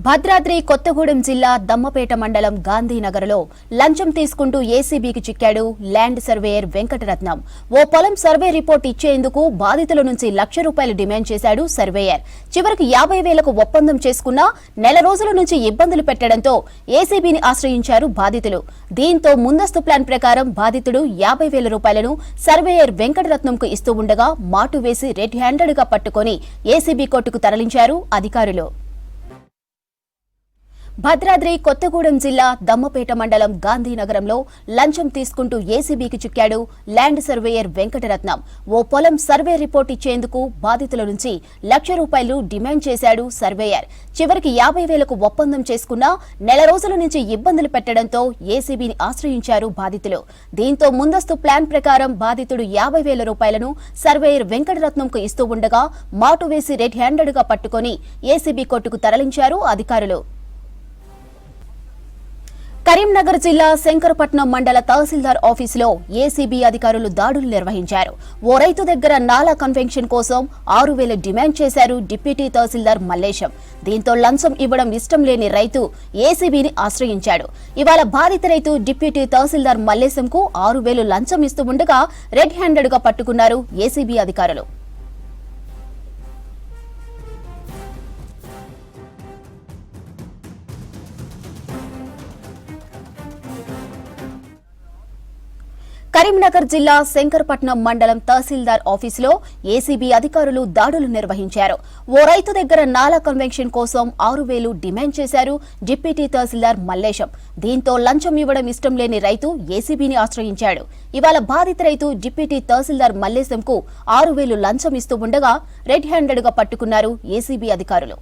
భద్రాద్రి కొత్తగూడెం జిల్లా దమ్మపేట మండలం గాంధీనగర్లో లంచం తీసుకుంటూ ఏసీబీకి చిక్కాడు ల్యాండ్ సర్వేయర్ వెంకటరత్నం. ఓ పొలం సర్వే రిపోర్ట్ ఇచ్చేందుకు బాధితుల నుంచి ₹1,00,000 డిమాండ్ చేశాడు సర్వేయర్. చివరికి 50,000కు ఒప్పందం చేసుకున్నా నెల రోజుల నుంచి ఇబ్బందులు పెట్టడంతో ఏసీబీని ఆశ్రయించారు బాధితులు. దీంతో ముందస్తు ప్లాన్ ప్రకారం బాధితుడు ₹50,000 సర్వేయర్ వెంకటరత్నంకు ఇస్తూ ఉండగా మాటు వేసి రెడ్ హ్యాండెడ్గా పట్టుకుని ఏసీబీ కోర్టుకు తరలించారు అధికారులు. భద్రాద్రి కొత్తగూడెం జిల్లా దమ్మపేట మండలం గాంధీనగరంలో లంచం తీసుకుంటూ ఏసీబీకి చిక్కాడు ల్యాండ్ సర్వేయర్ వెంకటరత్నం. ఓ పొలం సర్వే రిపోర్ట్ ఇచ్చేందుకు బాధితుల నుంచి ₹1,00,000 డిమాండ్ చేశాడు సర్వేయర్. చివరికి 50,000కు ఒప్పందం చేసుకున్నా నెల రోజుల నుంచి ఇబ్బందులు పెట్టడంతో ఏసీబీని ఆశ్రయించారు బాధితులు. దీంతో ముందస్తు ప్లాన్ ప్రకారం బాధితుడు ₹50,000 సర్వేయర్ వెంకటరత్నంకు ఇస్తూ ఉండగా మాటు వేసి రెడ్ హ్యాండెడ్గా పట్టుకుని ఏసీబీ కోర్టుకు తరలించారు అధికారులు. కరీంనగర్ జిల్లా శంకరపట్నం మండల తహసీల్దార్ ఆఫీసులో ఏసీబీ అధికారులు దాడులు నిర్వహించారు. ఓ రైతు దగ్గర నాలా కన్వెన్షన్ కోసం 6,000 డిమాండ్ చేశారు డిప్యూటీ తహసీల్దార్ మల్లేశం. దీంతో లంచం ఇవ్వడం ఇష్టం లేని రైతు ఏసీబీని ఆశ్రయించాడు. ఇవాళ బాధిత రైతు డిప్యూటీ తహసీల్దార్ మల్లేశంకు 6,000 లంచం ఇస్తూ ఉండగా రెడ్ హ్యాండెడ్గా పట్టుకున్నారు ఏసీబీ అధికారులు. కరీంనగర్ జిల్లా శంకరపట్నం మండలం తహసీల్దార్ ఆఫీసులో ఏసీబీ అధికారులు దాడులు నిర్వహించారు. ఓ రైతు దగ్గర నాలా కన్వెన్షన్ కోసం 6,000 డిమాండ్ చేశారు డిప్యూటీ తహసీల్దార్ మల్లేశం. దీంతో లంచం ఇవ్వడం ఇష్టం లేని రైతు ఏసీబీని ఆశ్రయించాడు. ఇవాళ బాధిత రైతు డిప్యూటీ తహసీల్దార్ మల్లేశంకు 6,000 లంచం ఇస్తూ ఉండగా రెడ్ హ్యాండెడ్గా పట్టుకున్నారు ఏసీబీ అధికారులు.